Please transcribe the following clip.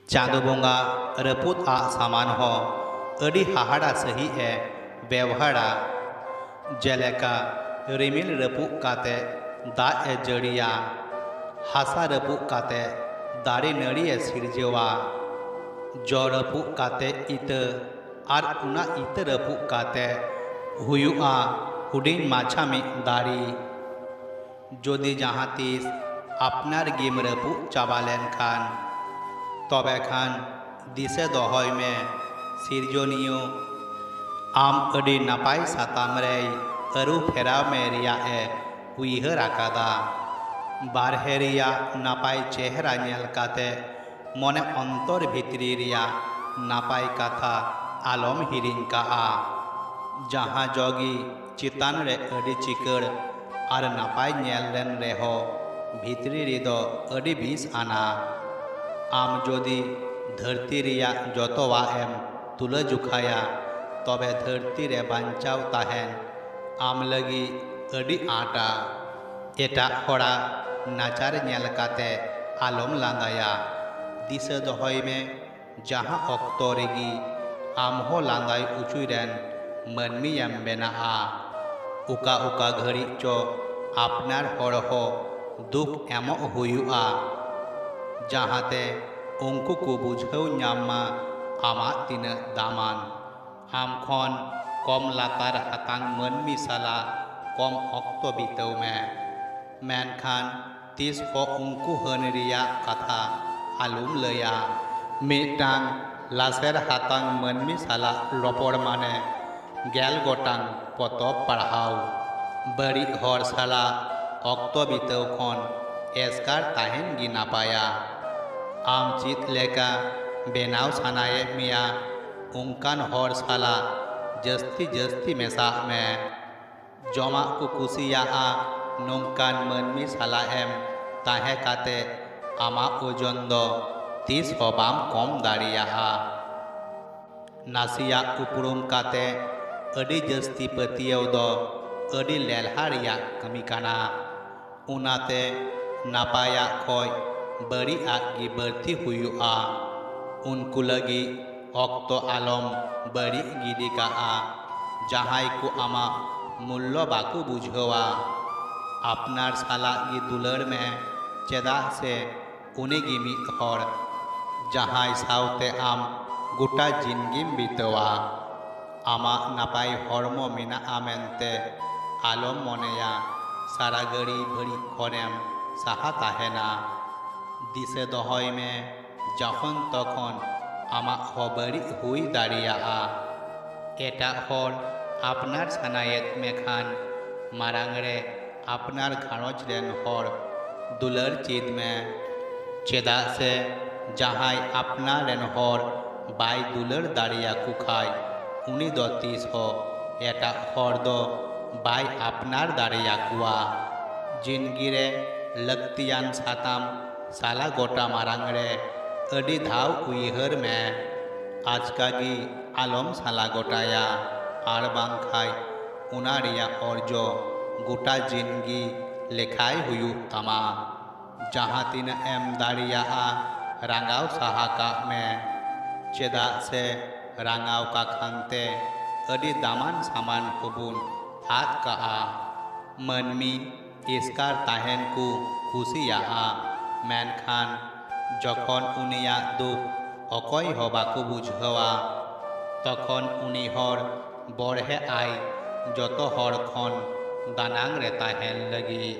चांदो बोंगा रपुत आ सामान हो अड़ी हाहाड़ा सही है व्यवहारा जेलेका रिमिल रपुक काते दा ए जड़िया हासा रपुक काते दारे नड़ी ए सिरजेवा जो रपुक काते इत आर उना इत रपुक काते हुयुआ हुडिंग माछा में दारी जोदी जहाँ तीस आपनार गेम रपुक चाबालेन खान तबे खान दिसे दहय में सिरजनियो आम अड़ी नापाय साताम रे अरु फेराव में रिया ए उइहर आकादा बारहे रिया नापाय चेहरा नेल काते मने अंतर भितरी रिया नापाय कथा आलम हिरिंग काआ जहाँ जोगी चितान रे अड़ी चिकड़ आर नापाय नेल लेन रेहो भितरी रिदो अड़ी बीस आना आम जोदी धरती रिया जतवा एम तुला जुखाया तबे धरती रे बांचाव ताहेन आम लगी अड़ी आटा एटा होड़ा नाचार नेल काते आलम लांदाया दिसे दहय में जहाँ अक्तो रेगी आम हो लांदाय उचुरेन मनमियाम बेनाआ उका उका घड़ी चो आपनार हर हो दुख एमो हुयुआ जहाँते उनको को बुझाव नामा आमा तीन दामान आम खन कम लातार हातांग मनमी साला कम अक्तो बितौ में मेनखान तीस को उनको हन रिया कथा आलुम लया मिटांग लासेर हातांग मनमी साला रपड़ माने गेल गोटांग पतब पढ़ाव बड़ी हर साला अक्तो बितौ खन एसकार ताहेन गी नापाया आम चित लेका बेनाव सानाये मिया उनकान हर साला जस्ती जस्ती मेसा में जमा को कुसिया नौकान मनमी साला एम ताहे काते आमा ओजन दो 30 हबाम कम दाड़िया नासिया उपरुम काते अड़ी जस्ती पतियव दो अड़ी लेलहारिया कमी काना उनाते नापाया खोय बड़ी आगी बढ़ती हुआ उनको लगी अक्तो आलम बड़ी गिरी का जहाई को आमा मूल्य बाकू बुझवा आपनार साला गी दुलर में चेदा से उन्हें गी मित हर जहाई सावते आम गोटा जिंदगी बीतवा आमा नापाय हरमो मिना आमेनते आलम मनेया सारा गड़ी भड़ी खरेम साहा ताहेना दिसे दहय में जखन तखन आमा हबड़ी हुई दाड़िया एटा हर आपनार सानायत मेखान मारांगरे आपनार घारोज रेन हर दुलर चीद में चेदा से जहाई आपनार रेन हर बाय दुलर दाड़िया कुखाय उनी दो 30 हो एटा हर दो बाय आपनार दाड़िया कुआ जिंदगी रे लक्तियान साताम साला गोटा मारांगरे अड़ी धाव उइहर में आज कागी आलम साला गोटाया आर बांखाय उनारिया अर्जो गोटा जिंदगी लेखाय हुयु तमा जहाँ तीन एम दाड़िया रांगाव साहा का में चेदा से रांगाव का खानते अड़ी दामान सामान हबुन हाथ का मनमी इसकार ताहेन को खुशिया मेनखान जखन उनिया दुख अकय हबाको बुझवा तखन उनी हर बरहे आय जत हर खन दानांग रे ताहेन लगी।